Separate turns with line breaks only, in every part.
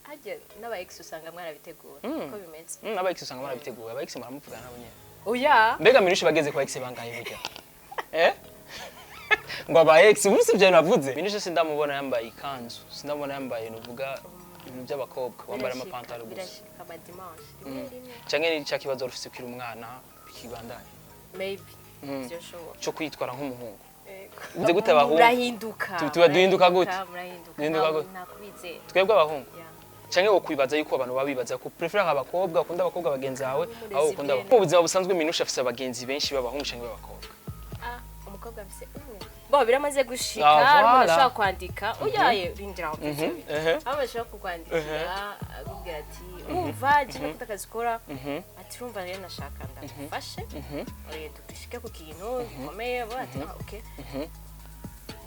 Haje n'aba ex usanga mwarabitegura uko bimeze.
N'aba ex usanga mwarabitegura, aba ex muramuvugana nabo nyene.
Oya.
Mbega Minouche bageze kwa ex bangaye burya. Ngo aba ex ubusi byo navuze. Minouche sindamubona yambaye ikanzu, sindamubona yambaye nuvuga ibintu by'abakobwa wambara amapantaro gusa.
Birashika ba dimanche.
Canke ni cya kibazo rufise kwira umwana bikibandanye.
Maybe. Byo shobo.
Cyo kwitwara nk'umuhungu. Uze gute abahungu?
Murahinduka.
Tuba duhinduka gute?
Duhinduka gute? Nakubizera.
Twebwe abahungu. Canke wo kwibaza yuko abantu babibaza ko prefer abakobwa ukunda abakobwa bagenzi bawe aho ukunda mu buzima busanzwe Minouche afise abagenzi benshi b'abahungu canke b'abakobwa.
Umukobwa afise umwe. Bo biramaze gushika ariko ashaka kwandika uyaye rindira ofisi. Aba ashaka kukwandikira akubwira ati umva je nakutakaza ukora ati urumva rero nashaka ndagufashe oye dushike ku kintu komeye bo ati okay.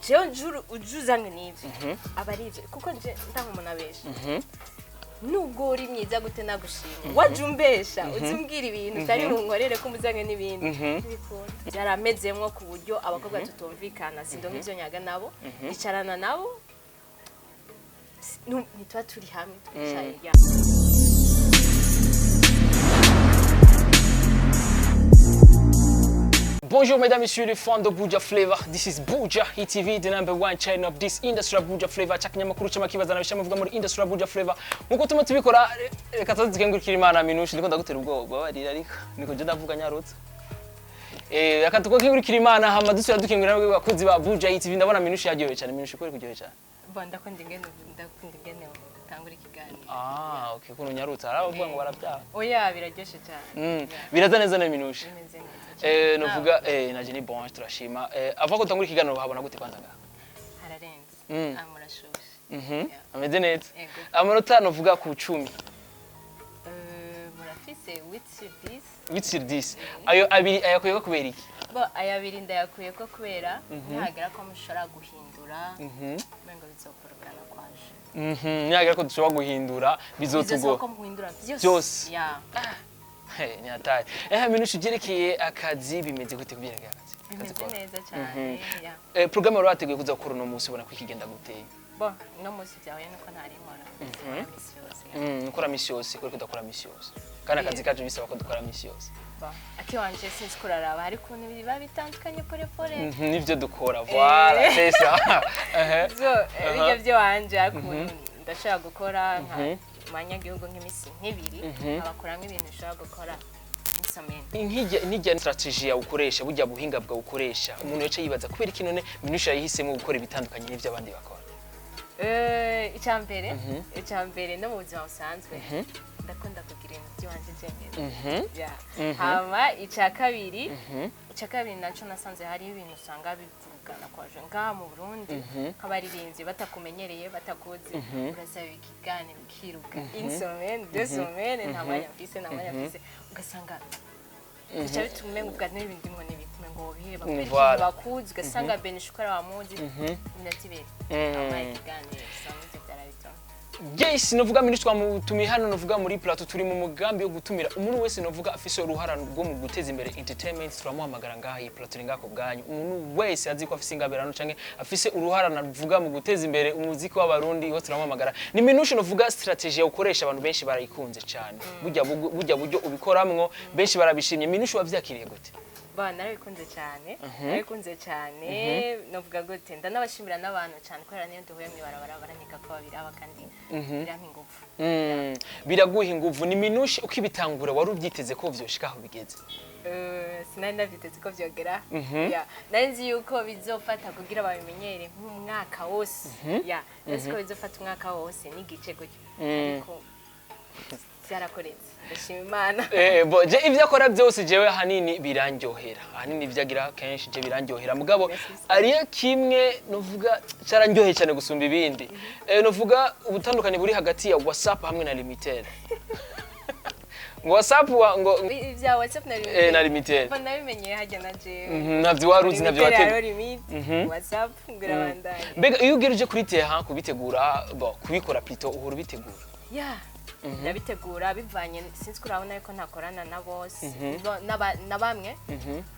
Jewe ujuzange nivyo abarivyo kuko nje ndank'umuntu abesha nubwo uri myiza gute nagushima wajumbesha uzumbwira ibintu byari bunkorere ko muzange n'ibindi bikunda byaramezemwo ku buryo abakobwa tutumvikana sindonke ivyo nyaga nabo icarana nabo ntitwa turi hamwe twicaye ya
Bonjour mesdames et messieurs les fans de Buja Flavor. This is Bujahit TV, the #1 channel of this industry of Buja Flavor. Chakinyamakuru cy'amakibaza nabishama vuga muri industry of Buja Flavor. Nkuko tuma tubikora reka tuzikengurikira Imana Minouche ndiko ndagutera ubwoba barira ariko niko je ndavuga nyarutse. Reka tukokengurikira Imana hama dusubira dukengurira abakozi ba Bujahit TV ndabona Minouche yaryoye cyane Minouche ko kuryoye cyane.
Ndakunda ingene tangura ikiganiro.
Okay kuno nyarutse aravuga ngo barabyaha.
Oya biraryoshe cyane.
Biraza neza na Minouche.
Novuga
naje ni bon turashima ava ko tangura ikiganiro bahabona gute kwanza ngaha
hararenze amurashoshe
ameze neza amanota novuga ku 10
murafise 8
sur 10 ayo abiri ayakuye ko kubera iki
bo ayabiri ndayakuye ko kubera ntagera ko mushora guhindura mengo bizokorana kwaje
ntagera ko dushobora guhindura bizotugora byose nyataye Minouche ugerekeye akazi bimeze gute kubyereka akazi
bimeze neza cyane
programme wari wateguye kuza gukora no munsi ubona ko ikigenda guteye
bo no munsi byawe nuko ntari nkora
ukora misi yose kuri kudakora misi yose kandi akazi kaje bisaba ko dukora misi yose
ati wanje sinzi kuraraba ariko n'ibiri babitandukanye pore pore
nivyo dukora voilà c'est ça
bijya byo wanje ariko ndashaka gukora manyagihugu nk'imisi nk'ibiri abakuramo ibintu ushobora gukora
nk'ijya strategy ya ukoresha burya buhinga bwa ukoresha umuntu yace yibaza kubera iki none Minouche yahisemo gukora ibitandukanye n'ivyo abandi bakora
icyambere no mu buzima busanzwe ndakunda kugira ibintu by'iwanje jenyine hama icya kabiri naco nasanze hari ibintu usanga bivugana kwaje ngaha mu Burundi nk'abaririmbyi batakumenyereye batakoze urasaba ikiganiro ukiruka insomene desomene nta mwanya mfise ugasanga bica bitume ubwa n'ibindi ngo n'ibitume ngo biheba kubera bakuzi ugasanga benishukara wamuzi binatibere ikiganiro usanze byarabitona Yes, novuga Minouche twamutumiye hano novuga muri plateau turi mu mugambi wo gutumira umuntu wese novuga afise uruhara rwo mu guteza imbere entertainment turamuhamagara ngaha iyi plateau ngako bwanyu umuntu wese azi ko afise ingabirano canke afise uruhara navuga mu guteza imbere umuziki w'abarundi ho turamuhamagara ni Minouche novuga strategy ya ukoresha abantu benshi barayikunze cyane burya buryo ubikoramwo benshi barabishimye Minouche wavyakiriye gute narabikunze cyane novuga gute ndanabashimira n'abantu cyane ko niyo duhuye mwibarabara baranyika ko babiraba kandi birampa ingufu
biraguha ingufu ni Minouche ukibitangura wari ubyiteze ko vyoshika aho bigeze
sinari ndavyiteze ko vyogera nari nzi yuko bizofata kugira babimenyere nk'umwaka wose nzi ko bizofata umwaka wose n'igice gutyo ariko byarakoretse ndashima Imana
je ivyo akora byose jewe hanini birandyohera hanini vyagira kenshi je birandyohera mugabo ariyo kimwe novuga carandyoheye cyane gusumba ibindi novuga ubutandukanye buri hagati ya WhatsApp hamwe na Limited ngo WhatsApp ngo
ivya WhatsApp
na Limited
nabimenye hajya na je
navyo waruzi navyo
WhatsApp ngirabandanye
mbega iyo ugereje kuri teha kubitegura bo kubikora plutôt uhora bitegura
ndabitegura bivanye sinzi kurabona yuko ntakorana na bose na bamwe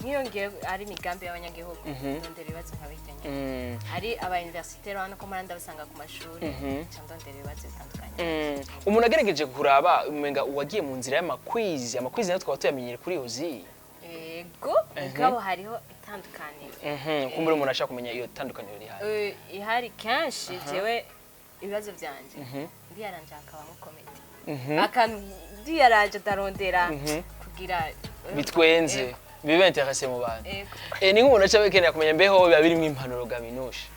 niyo ngiye ari migambi y'abanyagihugu ndondera ibibazo nkabijyanye ari aba universitaire hano ko maranda basanga ku mashuri ndondera ibibazo bitandukanye
umuntu agerageje kuraba umenga uwagiye mu nzira y'amakwizi nayo twaba tuyamenyere kuri Ozi
ego ngabo hariho itandukaniro
kumbura umuntu ashaka kumenya iyo tandukaniro rihari
ihari kenshi jewe ibibazo byanje ndiyaranje akabamo komedi akantu ndiyaranje darondera kugira
bitwenze bibe interesse mu bantu ni nk'umuntu acha bekenera kumenya mbeho biba birimo impanuro ga Minouche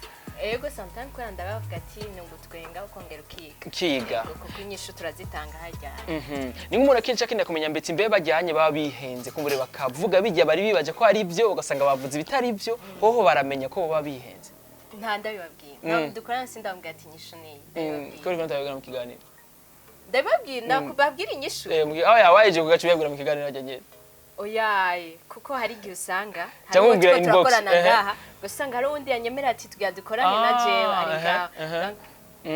ego sometimes ko ndabavuga ati nungutwenga ukongera
ukiga
kuko inyishu turazitanga hajya
ni nk'umuntu akenshi akenera kumenya mbetse mbe bajyanye baba bihenze kumbure bakavuga bijya bari bibaje ko ari byo ugasanga bavuze bitari byo hoho baramenya ko baba bihenze
nta ndabibabwira dukorana sindambwira ati inyishu ni
ko uri kwandabwira mu kiganiro
ndababwira kubabwira inyishu
aho yawaje kugacu yabwira mu kiganiro ajyanye
oyaye kuko hari igihe usanga
cyangwa ubwira inbox
ngaha usanga hari undi yanyemera ati tugiye dukorane na jewe ari ngaha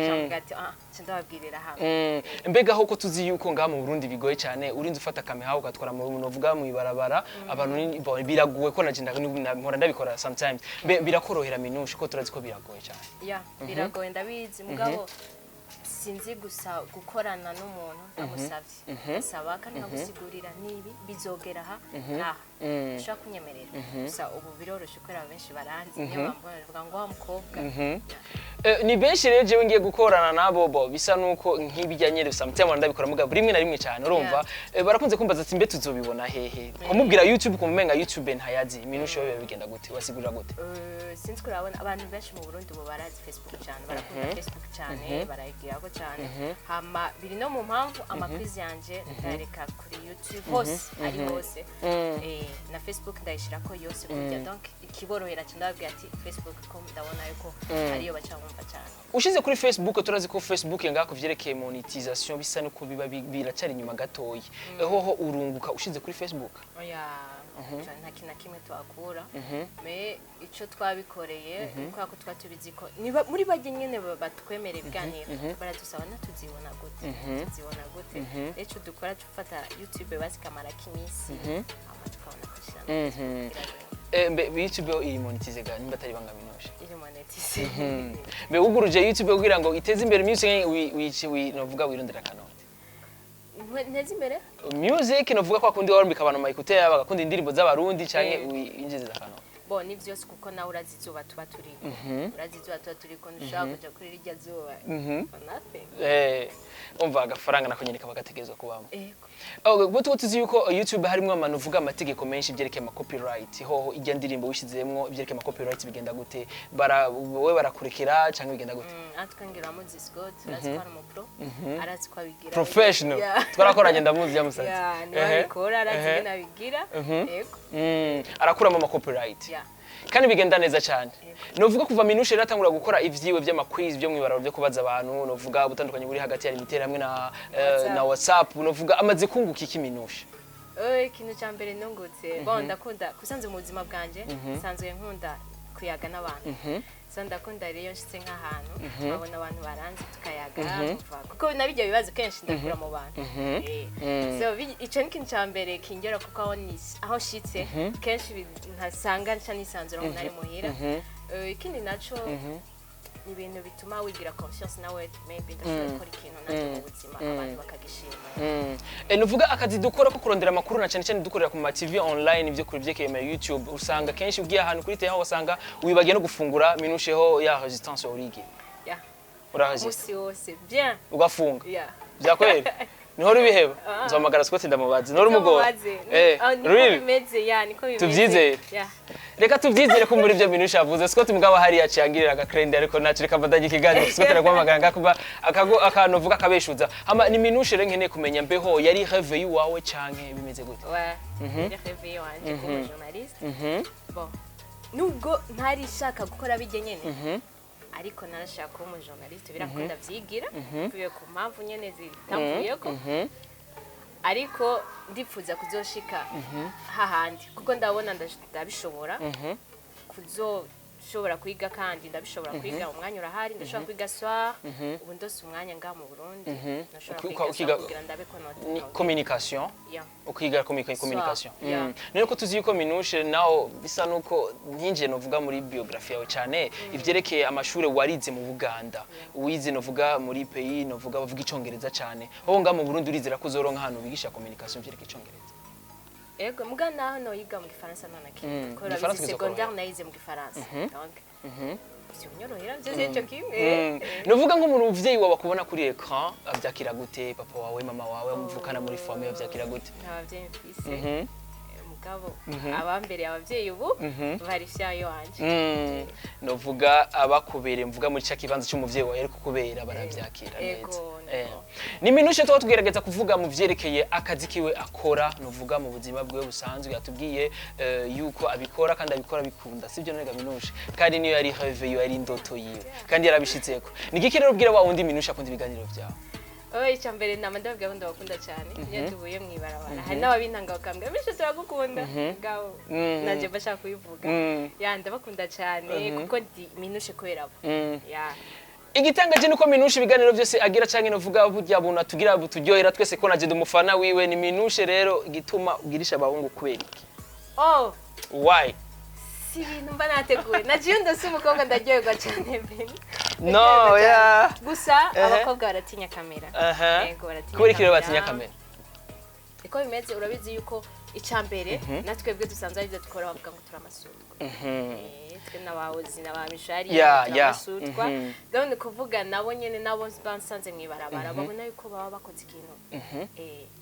cyangwa ati ndababwirira hamwe
mbega ho ko tuzi yuko ngaha mu Burundi bigoye cyane urinze ufata kamera ugatwara mu novuga mu ibarabara abantu biraguwe ko nagenda nkora ndabikora sometimes birakorohera Minouche ko turazi ko biragoye cyane
biragoye ndabizi mugabo sinzi gusa gukorana n'umuntu ndamusavye saba kandi nkagusigurira nibi bizogera aha naha ushaka kunyemerera gusa ubu biroroshe ko benshi baranzi niyo bamvuga ngo wa mukobwa
ni benshi rero jewe ngiye gukorana nabo bisa nuko nk'ibijyanye rero sometimes ndabikora mugabo rimwe na rimwe cyane urumva barakunze kumbaza ati mbe tuzobibona hehe kumubwira YouTube kumumenga YouTube ntayazi Minouche yo bigenda gute wasigurira gute
sinzi kurabona abantu benshi mu Burundi bo barazi Facebook cyane barakunda Facebook cyane barayigira ko cyane hama biri no mu mpamvu amakwizi yanje ndareka kuri YouTube hose ari hose na Facebook ndayishira ko yose kujya donc ikiborohera cyane ndababwira ati Facebook ko ndabona yuko ariyo bacamumva cyane
ushize kuri Facebook turazi ko Facebook ngako vyerekeye monetisation bisa nuko biba biracari nyuma gatoyi hoho urunguka ushize kuri Facebook
oya nta kintu kimwe twakura me ico twabikoreye kwa ko twatubizi ko muri bajye nyene batwemere ibiganiro baradusaba na tuzibona gute eco dukora tufata YouTube basikamara kimisi ama tukabona kushana
YouTube iri monetize ga nimba atari banga Minouche
iri monetize
uguruje YouTube kugira ngo iteze imbere music novuga wirondera kanone
nteze imbere
music novuga kwa kundi warambika abantu mayikute yaba bakunda indirimbo z'abarundi canke injiza kanone
bo ni vyose kuko nawe urazizuba tuba turi ko ndushaka kuja kuri rijya zuba
umva agafaranga nako nyene kaba gategerezwa kubamo buto tuzi yuko YouTube harimo abantu uvuga amategeko menshi byerekeye ama copyright hoho ijya ndirimbo wishizemwo byerekeye ama copyright bigenda gute wowe barakurekera cyangwa bigenda gute
atwangira mu Discord azikora mu pro arazi ko abigira
professional twarakoranye ndamuzi yamusatse
nabikora arazi nabigira yego
arakuramo ama copyright kandi bigenda neza cyane novuga kuva Minouche rero atangura gukora ivyiwe by'amakwiz byo mwibararo byo kubaza abantu novuga butandukanye buri hagati ya limiter hamwe na WhatsApp novuga amaze kunguka iki Minouche
ikintu cya mbere nungutse bon ndakunda kusanze mu buzima bwanje sanzwe nkunda kuyaga n'abantu ndakunda rero nshitse nk'ahantu babona abantu baranze tukayaga kuko nabijya bibazo kenshi ndakura mu bantu so ico ni ikintu cya mbere kingera kuko aho shitse kenshi ntasanga nca nisanzura umuntu ari muhira ikindi naco ni ibintu bituma wigira conscience nawe maybe ndashobora gukora ikintu naco mu buzima abantu bakagishima
nuvuga akazi dukora ko kurondera amakuru na cyane cyane dukorera ku ma TV online ibyo kuri byekeye ma YouTube usanga kenshi ugiye ahantu kuri teho wasanga wibagiye no gufungura Minouche ho ya resistance origi
musi wose bien
ugafunga byakweli niho rubiheba nzomagara Scott ndamubazi no rumugora
niko bimeze
tubyizere reka tubyizere ko muri byo Minouche avuze Scott mugabo hari yacangirira agakrende ariko nacu reka badagi kiganiro Scott arakwamagara ngakuba akantu vuga kabeshuza hama ni Minouche rero nkeneye kumenya mbeho yari rêve wawe canke bimeze gute
yari rêve wanje ko journaliste bon nubwo ntari shaka gukora bijye nyene ariko narashaka kuba umujournaliste birakunda vyigira tuye ku mpamvu nyene zitamvuye ko ariko ndipfuza kuzoshika hahandi kuko ndabona ndabishobora ndashobora kwiga kandi ndabishobora kwiga umwanya urahari ndashobora kwiga soir ubu ndose umwanya nga mu Burundi ndashobora kwiga kugira ndabe ko
communication ukiga communication none ko tuzi yuko Minouche naho bisa nuko nkinje novuga muri biography yawe cyane ivyerekeye amashuri warize mu Buganda wize novuga muri pays novuga bavuga icongereza cyane aho nga mu Burundi urizera ko uzoronka hano bigisha communication vyerekeye icongereza
ego mugana hano yiga mu Gifaransa none kimwe ko la secondaire nayize mu Gifaransa donc sinyorohera byo cyo kimwe
novuga nk'umuntu uvyeyi wawe akubona kuri écran avyakira gute papa wawe mama wawe muvukana muri famille avyakira gute
abavyeyi mfise mugabo abambere abavyeyi ubu bari fyayo wanje
novuga abakubere mvuga muri cya kibanza cy'umuvyeyi wawe ariko kubera baravyakira neza ni Minouche to tugerageza kuvuga mu vyerekeye akazi kiwe akora novuga mu buzima bwiwe busanzwe yatubwiye yuko abikora kandi abikora bikunda sivyo nega Minouche kandi niyo yari rêve yo yari indoto yiwe kandi yarabishitseko nigiki rero ubwira wa wundi Minouche akunda ibiganiro vyawe
icyambere nama ndababwira ko ndabakunda cyane iyo tuvuye mu ibarabara hari n'ababintanga bakambwira Minouche turagukunda gaho nanje bashaka kubivuga ndabakunda cyane kuko ndi Minouche kubera abo
igitangaje nuko Minouche ibiganiro byose agira canke novuga burya buntu atugira buturyohera twese ko naje ndumufana wiwe ni Minouche rero igituma ugirisha abahungu kubera iki why
si ibintu mba nateguye nagiye ndose umukobwa ndaryoherwa cyane bene
no
gusa abakobwa baratinya kamera
yego baratinya kubera iki baratinya kamera
iko bimeze urabizi yuko icyambere natwebwe dusanzwe ari byo dukora bavuga ngo turamasutwa twe n'abahozi n'abamishari turamasutwa donc kuvuga nabo nyene nabo bansanze mwibarabara babona yuko baba bakoze ikintu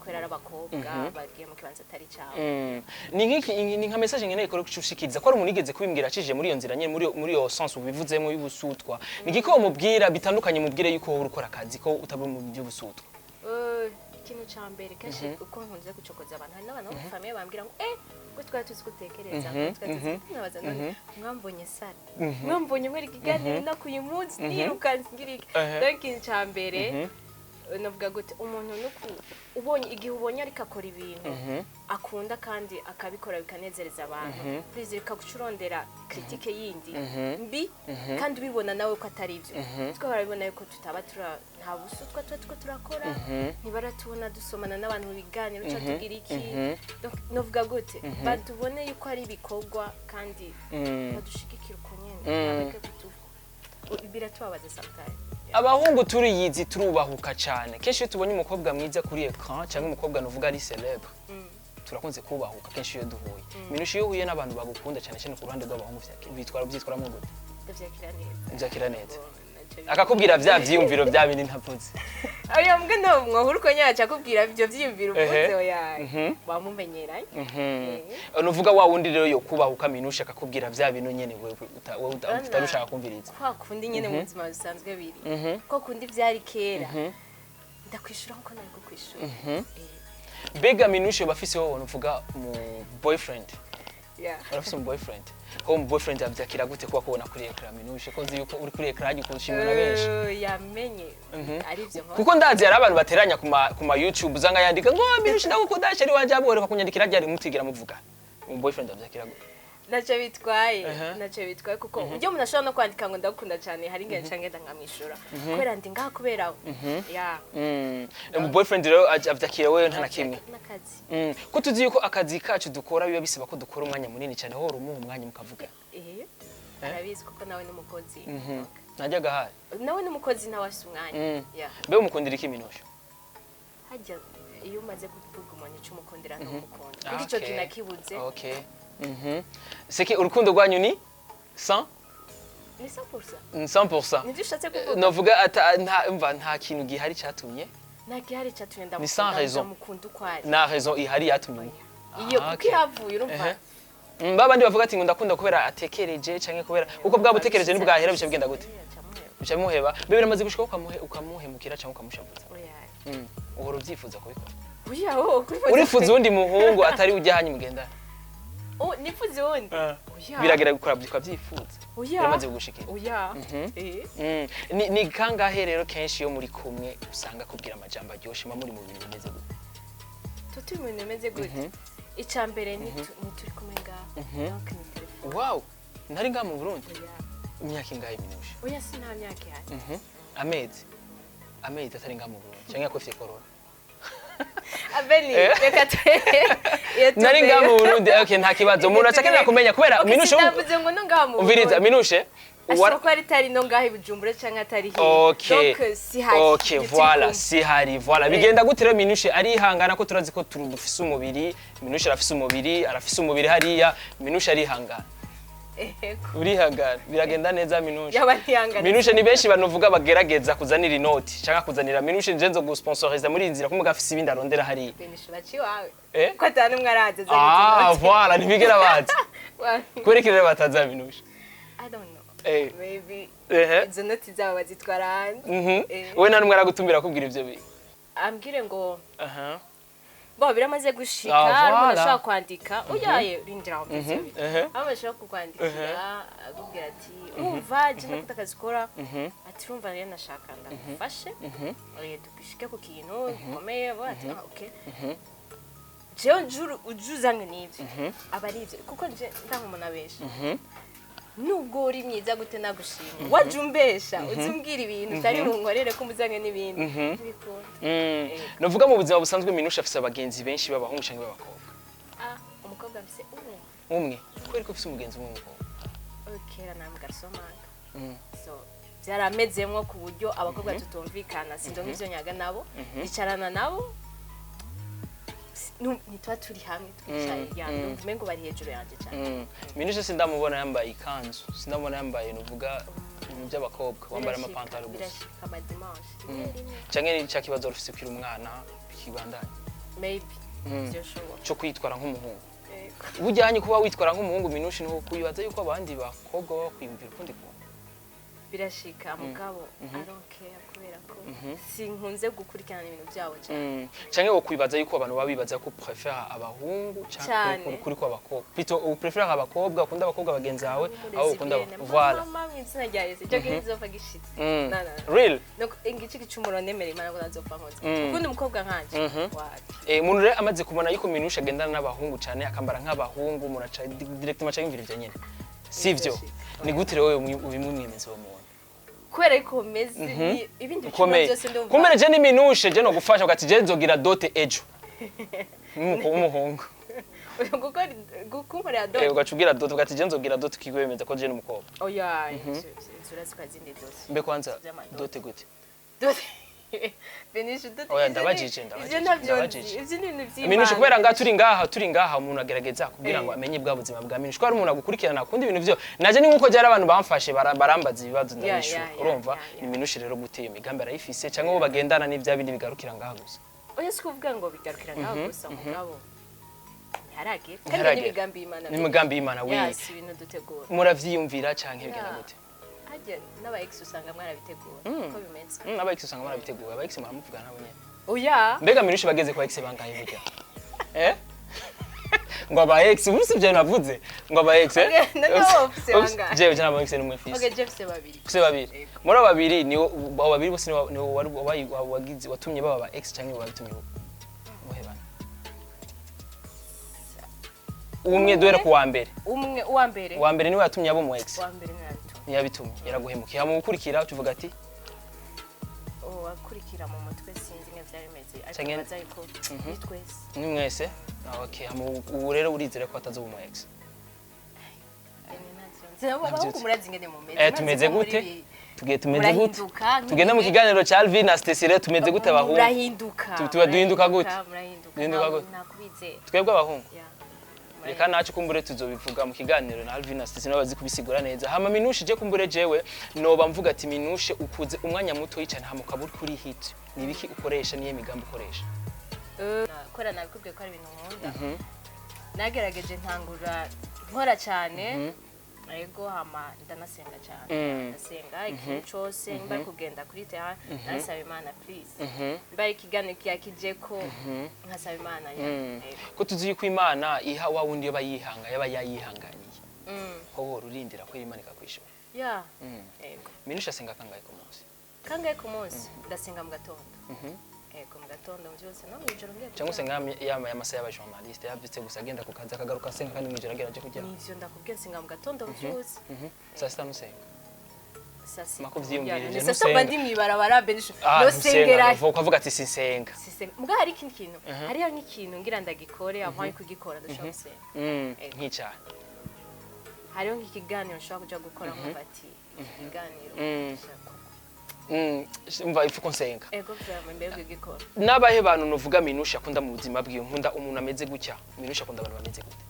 kwera abakobwa bagiye mu kibanza atari cyawe
ni nka message nkeneye ko kucushikiriza ko ari umunigeze kubimbwira acije muri iyo nzira nyene muri iyo sens ubivuzemo y'ubusutwa nigiko umubwira bitandukanye mubwire yuko wowe ukora akazi ko utabwo mu by'ubusutwa
ikintu cyambere kenshi uko nkunze gucokoza abantu hari n'abantu bo famille bambwira ngo ko twari tuzi gutekereza nabaza none mwambonye sara mwambonye muri kiganiro nakuye munsi nirukanze ngirike donc ikintu cyambere navuga gute umuntu nuko ubonye igihe ubonye ariko akora ibintu akunda kandi akabikora bikanezereza abantu please reka gucurondera critique yindi mbi kandi ubibona nawe ko atari ibyo twe barabibona yuko tutaba nta busutwa twe turakora ntibaratubona dusomana n'abantu mu biganiro cyo tugira iki donc navuga gute badubone yuko ari ibikorwa kandi badushigikira uko nyene biratubabaza sometimes
abahungu turiyizi turubahuka cyane kenshi iyo tubonye umukobwa mwiza kuri écran cyangwa umukobwa nuvuga ari célèbre turakunze kubahuka kenshi iyo duhuye Minouche iyo huye n'abantu bagukunda cyane cyane ku ruhande rw'abahungu byitwara mu gute byakira neza akakubwira vya vyiyumviro bya bindi ntavuze
ayo mbwe no mwahuruko nyaca akubwira ibyo vyiyumviro uvuze oya bamumenyeranye
nuvuga wa wundi rero yo kubahuka Minouche akakubwira vya bintu nyene wewe utarushaka kumviriza
kwa kundi nyene mu buzima busanzwe biri ko kundi vyari kera ndakwishura nko nari ko kwishura
bega Minouche bafise wowe nuvuga mu boyfriend urafise mu boyfriend ko mu boyfriend avyakira gute kuba kubona kuri ekran Minouche ko nzi yuko uri kuri ekran agiye kushimira na benshi
yamenye ari byo
kuko ndazi hari abantu bateranya ku ma YouTube zanga yandika ngo Minouche ndagukunda sheri wanje aboreka kunyandikira ryari mutigira muvuga mu boyfriend avyakira gute
naco bitwaye kuko ujye umuntu ashobora no kwandika ngo ndagukunda cyane hari ngiye ncangenda nkamwishura kubera ndi ngaha kubera
mu boyfriend rero avyakira wewe nta nakimwe
nakazi
ko tuzi yuko akazi kacu dukora biba bisaba ko dukora umwanya munini cyane ho rumuha umwanya mukavuga
arabizi kuko nawe n'umukozi
najyaga hari
nawe n'umukozi nawe afite umwanya
be umukundira iki Minouche
hajya iyo umaze kuvuga umuntu cy'umukundira n'umukunda kuri cyo kinakibuze
c'est que urukundo rwanyu ni 100
ni 100%
100%
nivyo ushatse kuvuga
novuga nta kintu gihari cyatumye
nta gihari cyatumye
ndamukunda ukwari na raison ihari yatumye
iyo kuko yavuye urumva
babandi bavuga ati ngo ndakunda kubera atekereje canke kubera uko bwa butekereje ni bwahera bice bigenda gute bice muheba bebe namaze gushika ukamuhemukira canke ukamushavuza uhora ubyifuza kubikora urifuza undi muhungu atari ujyanye mugenda
nifuze wundi
biragira gukora byifuza biramaze gushikira ni kangahe rero kenshi yo muri kumwe usanga kubwira amajambo aryoshye muri mu bintu bimeze gute
tuti mu bintu bimeze gute icambere ni turi kumwe ngaho donc ni telefone
wow ntari ngaha mu Burundi imyaka ingahe Minouche
oya sina myaka ihari
amezi atari ngaha mu Burundi cyangwa yakofye corona
abeli reka
nari ngaha mu Burundi okay nta kibazo umuntu akenera kumenya kubera Minouche
ndavuze ngo no ngaha mu Burundi
umviriza Minouche
ashobora kuba atari no ngaha i Bujumbura cyangwa atari hiya
okay
donc si hari
okay voilà si hari voilà bigenda gute rero Minouche arihangana ko turazi ko turufise umubiri Minouche arafise umubiri hariya Minouche arihangana urihangana biragenda neza Minouche Minouche ni benshi banovuga bagerageza kuzanira inoti cyangwa kuzanira Minouche njenzo gusponsoriza muri inzira ko mugafise ibindi arondera hariya
Minouche baci wawe ko atanu mwaraze
voilà ntibigera bazi kwerekera bataza Minouche
I don't know
maybe
izo noti zabo bazitwara hanze
we nta numwe aragutumira kubwira ivyo bintu
ambwire ngo bo biramaze gushika umuntu ashaka kwandika uyaye rindira umvise aba ashaka kukwandikira akubwira ati umva je ndafite akazi kora ati urumva rero nashaka ndagufashe oye dushike ku kintu gikomeye bo ati okay jewe ujuzanye n'ivyo aba ari ivyo kuko nje ndank'umuntu abesha nubwo uri myiza gute nagushimye wajumbesha uzumbwira ibintu utari bunkorere ko muzanye n'ibindi bikunda
novuga mu buzima busanzwe Minouche afise abagenzi benshi b'abahungu cyangwa b'abakobwa
umukobwa afise
umwe kweri ko afise umugenzi umwe w'umukobwa
kera namwe garsomanga so byaramezemwo ku buryo abakobwa tutumvikana sindo nk'ivyo nyaga nabo bicarana nabo nitwa turi hamwe twicaye yando umengo bari hejuru yanje cyane
Minouche sindamubona yambaye ikanzu sindamubona yambaye nuvuga ibintu by'abakobwa wambara amapantaro gusa cyangwa ni cya kibazo rufise kwira umwana bikibandanye
maybe byoshoboka
cyo kwitwara nk'umuhungu ubujyanye kuba witwara nk'umuhungu Minouche no kuyibaza yuko abandi bakobwa baba kwiyumvira ukundi ko
birashika mugabo aronke kubera ko sinkunze gukurikirana ibintu byabo cyane
cyangwa wo kwibaza yuko abantu babibaza ko préfère abahungu cyangwa kuri ko abakobwa pito u préfère abakobwa ukunda abakobwa bagenzi bawe aho ukunda voilà
mama mwitsina rya Yesu cyo gizopfa gishitse
real
donc ingici gicumuro nemere imana ko nazopfa nkoze ukunda umukobwa nkanje
umuntu rero amaze kubona yuko Minouche agendana n'abahungu cyane akambara nk'abahungu muraca directement cyangwa ibyo nyene sivyo ni gute rero ubimwemeza wo muntu
kwere ko mezi ibindi byose ndumva
kumere je ni Minouche je no gufasha ugati je nzogira dote ejo umuhungu
gukumura dote
ugacugira dote ugati je nzogira dote kigwemeza ko je n'umukobwa
oya zurazi kwazinde dote
mbe kwanza dote gute
dote Minouche dote
oya ndabajije
Minouche
kubera turi ngaha umuntu agerageza kugira ngo amenye bwa buzima bwa Minouche ko ari umuntu agukurikirana kundi ibintu byo naje ni nkuko byari abantu bamfashe barambaza ibibazo ndabishu urumva ni Minouche rero gute iyo migambi arayifise cyangwa bo bagendana n'ibya bindi bigarukira ngaha gusa
oya sikuvuga ngo bigarukira ngaha gusa mugabo harage kandi
n'imigambi y'Imana
wese ibintu dutegura
muravyiyumvira canke bigenda gute
n'aba ex usanga mwarabitegura uko bimeze
n'aba ex usanga mwarabitegura aba ex muramuvugana nabo nyene
oya
mbega Minouche bageze kwa ex bangaye burya ngo aba ex ubusi byo navuze ngo aba ex jewe jana aba ex n'umwe fisi
okay Jeff se babiri
muri abo babiri ni abo babiri bose ni wagize watumye baba aba ex cyangwa babitumye muhebana umwe duhere ku wa mbere uwa mbere niwe yatumye abo mu ex yabitumye yaraguhemukiye mu gukurikira tuvuga ati
wakurikira mu mutwe sinzi nka byari bimeze ariko bazayiko twese
ni mwese okay ubu rero urizere ko atazo mu ex tumeze gute tugenda mu kiganiro cya Alvin na Stacey tumeze gute abahungu duhinduka gute twebwe abahungu reka nacu kumbure tuzobivuga mu kiganiro na Alvin na Stacey bazi kubisigura neza hama Minouche je kumbure jewe noba mvuga ati Minouche ukuze umwanya muto yicane hamuka buri kuri hit nibiki ukoresha niye migambo ukoresha
kora nabikubwiye ko ari ibintu nkunda nagerageje ntangura nkora cyane ego hama ndanasenga cyane ndasenga ikintu cyose mba kugenda kuri terrain nasaba Imana please mba ikiganiro kiyakije ko nkasaba Imana
ko tuzi yuko Imana iha wa wundi yaba yayihanganiye ho urindira ko Imana ikakwishura
ego
Minouche asenga kangahe ku munsi
ndasenga mu gatondo ego mu gatondo byose no mwijoro ngiye
cyangwa se ngami yama amasaha y'abajournaliste yavyitse gusa agenda ku kazi akagaruka senga kandi mwijoro agera aje kugira
nivyo ndakubwiye singa mu gatondo byose
saa sita nusenga
sasi
makuvyiyumvirije
sasa bandi mwibarabara benisho
no sengera ukavuga ati sinsenga
mbwa hari ikindi kintu hariyo nk'ikintu ngira ndagikore avant kugikora ndashobora gusenga
nk'icyaha
hariyo nk'ikiganiro nshobora kuja gukora nko bati ikiganiro
mva ifu konsenga
ego vyama mbere kugikora
nabahe bantu novuga Minouche akunda mu buzima bwiwe nkunda umuntu ameze gutya Minouche akunda abantu bameze gute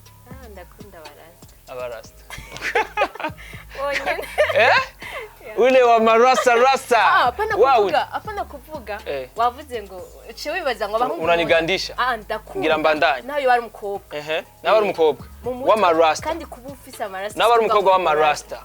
ndakunda
abarasta
onyene
ule wa marasta rasta
apana kuvuga wavuze ngo ciwe bibaza ngo abahungu
unanigandisha
ndakunda
ngira mbandanye
nayo bari umukobwa
nawe ari umukobwa wa marasta
kandi kuba ufise amarasta
nawe ari umukobwa wa marasta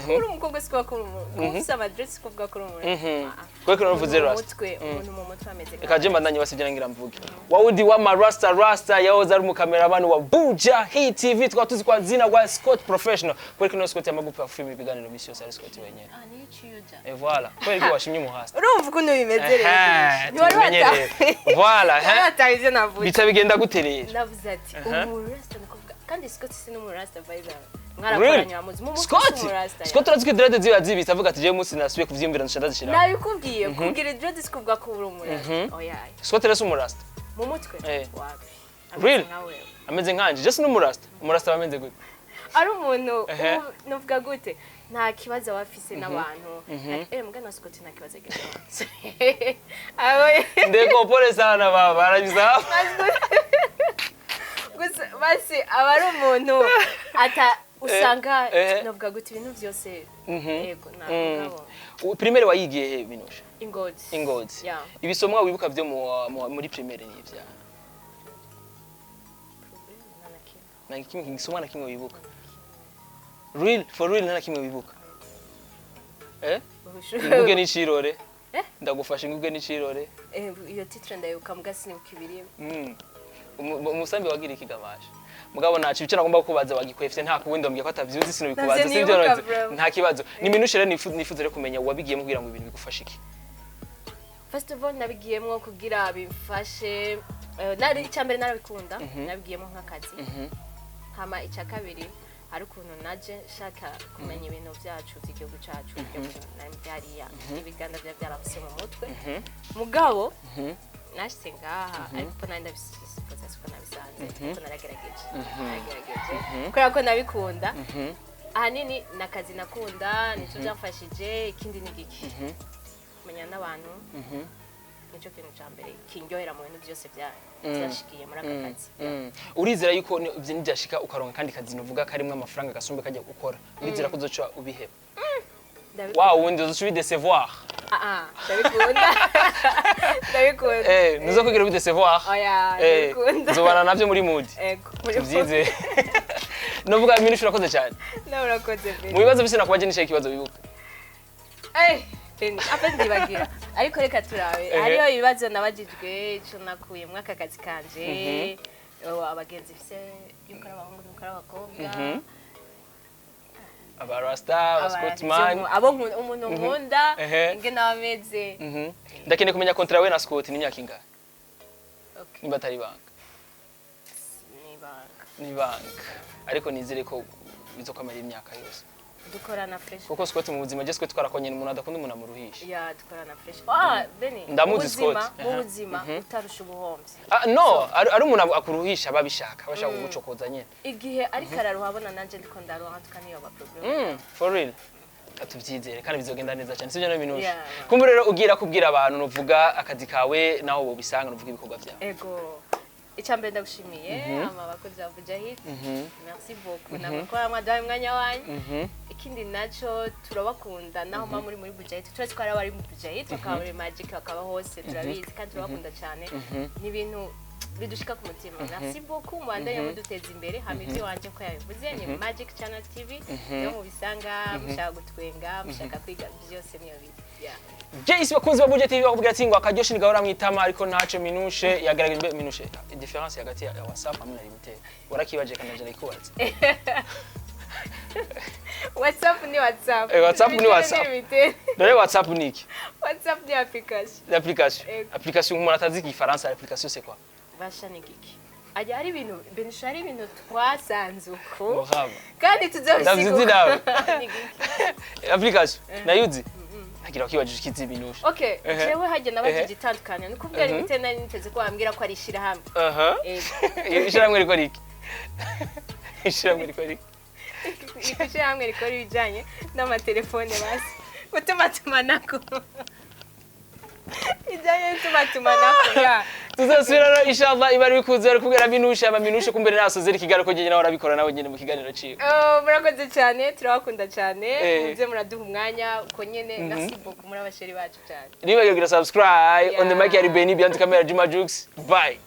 kuri umukobwa siko kuri umuntu ufise amadress kuvuga kuri umuntu
kweko navuze rasta
umuntu mu mutwe ameze
ikaje mbandanye basivye ngira mvuge wawudi wa marasta rasta yahoze ari umukameraman wa Bujahit TV twa tuzi kwa zina wa Scott Professional kweko no Scott yamagupa film ibiganiro misi yose ari Scott wenyene et voilà kweli ko washimye umuhasta
urumva ukuntu bimeze rero ni wari wataye
voilà
wataye navuze
bita bigenda guterera
navuze ati umurasta ndakuvuga kandi Scott si n'umurasta vibe mwarakoranye amuzi mu
Scott urazwi dread ziba zibita avuga ati je munsi nasubiye kuvyimvira nshanda zishira
nabikubwiye kugira dread sikubwa ko uri umurasta oya
Scott rero umurasta
mu mutwe wapi
real ameze nkanje je si n'umurasta umurasta bameze gute
ari umuntu nuvuga gute nta kibazo bafise n'abantu mbwa na Scott nta kibazo gito awe
ndeko pole sana baba arabiza
gusa basi abari umuntu ata usanga nuvuga gute ibintu byose yego ntabwo
primaire wayigiye he Minouche
Ingozi
ibisomwa wibuka byo muri primaire ni ivya na kimwe ngisomwa na kimwe wibuka real for real nana kimwe wibuka nguge ni cirore ndagufasha nguge ni cirore
iyo titre ndayibuka mugasi ni ukibiri
umusambi wagira ikigamasha mugabo nacu icyo nagomba kubaza wagikwefye nta kuwindi mbye ko atavyuzi sino bikubaza sivyo none nta kibazo ni Minouche rero nifuze rero kumenya wabigiyemo kugira ngo ibintu bigufashe iki
first of all nabigiyemo kugira bimfashe nari cyambere narabikunda nabigiyemo nk'akazi hama icya kabiri hari ukuntu naje shaka kumenya ibintu byacu by'igihugu cyacu byariya ibiganda byarafise mu mutwe mugabo nashyize ngaha ariko nari ndabisifuza siko nabisanze kuko naragerageje kubera ko nabikunda ahanini n'akazi nakunda nicyo byamfashije ikindi ni giki kumenya n'abantu nicyo kintu cya mbere kindyohera mu bintu byose byashikiye muri aka kazi
urizera yuko ibyo nibyashika ukaronka kandi kazi nuvuga karimwe amafaranga gasumbe kajya gukora urizera ko uzoca ubiheba wa wundi uzoca ubidecevoir
ndabikunda
nuzo kugira ubidecevoir
ndabikunda
nzobana navyo muri mood tuvyize nuvuga Minouche urakoze cyane
urakoze
mu bibazo bise nakubaje nishe ikibazo wibuka
apa ndibagira ariko reka turabe hariyo ibibazo nabagijwe ico nakuye mu aka kazi kanje abagenzi fise yuko abahungu nuko abakobwa
abarasta Scottman
abo umuntu nkunda inge nabameze
ndakene kumenya kontra we na Scott ni myaka ingahe niba atari banga ni banga ariko nizere ko bizokomera imyaka yose
dukorana fresh
kuko Scott mu buzima je Scott twarakonye umuntu adakunda umuntu amuruhisha
dukorana fresh Beni
ndamuzi Scott
mu buzima utarusha ubuhomzi
no ari umuntu akuruhisha babishaka bashaka kugucokoza nyene
igihe ariko araruhabona nanje ndiko ndaruha tukaniyo ba problem
for real atuvyizere kandi bizogenda neza cyane sivyo no Minouche kumbe rero ugira kubwira abantu nuvuga akazi kawe naho bo bisanga nuvuga ibikorwa byawe
ego icyambere ndagushimiye abakozi ba Bujahit merci beaucoup nabakora mwadaye mwanya wanyu ikindi naco turabakunda naho mba muri Bujahit twese twari bari mu Bujahit bakaba muri magic bakaba hose turabizi kandi turabakunda cyane ni ibintu bidushika ku mutima merci beaucoup mwandanye muduteza imbere hamivyo wanje ko yabivuze ni Magic Channel TV yo mu bisanga mushaka gutwenga mushaka kwiga byose niyo biri
Jesi bakunzi ba Bujahit TV bakubwira ati ngo akaryoshye ni gahora mwitama ariko ntaco Minouche yagaragaje Minouche difference hagati ya WhatsApp hamwe na Limite warakibaje kanaje nikubaza
WhatsApp ni WhatsApp.
WhatsApp ni WhatsApp. Dore WhatsApp ni iki?
WhatsApp ni application.
L'application. Application umuntu atazi igifaransa, l'application c'est quoi?
Basha ni giki. Ajya hari ibintu benshari ibintu twasanze uko.
Muhaba.
Kandi
Ndavuze nawe.
Ni giki.
Application. Nayuzi. Nagira kwibajije ikizi Minouche.
Okay, jewe hajye nabajije itandukanye. Niko bwari bitena niteze ko bambwira ko ari shira hamwe.
Ishira hamwe riko riki. Ishira hamwe riko riki.
Ishira hamwe riko bijanye n'amatelefone basi. Utumatumanako. Ijanye n'utumatumanako ya.
Tuzasubira inshallah ibari bikuze ari kubwira Minouche aba Minouche kumbere nasozera ikigaro ko nyine nawe urabikora nawe nyine mu kiganiro ciwe.
Murakoze cyane turabakunda cyane muze muraduha umwanya uko nyene nasibo muri abasheri bacu cyane.
Niba yogira subscribe on the mic ya Beni behind the camera Juma Jux. Bye.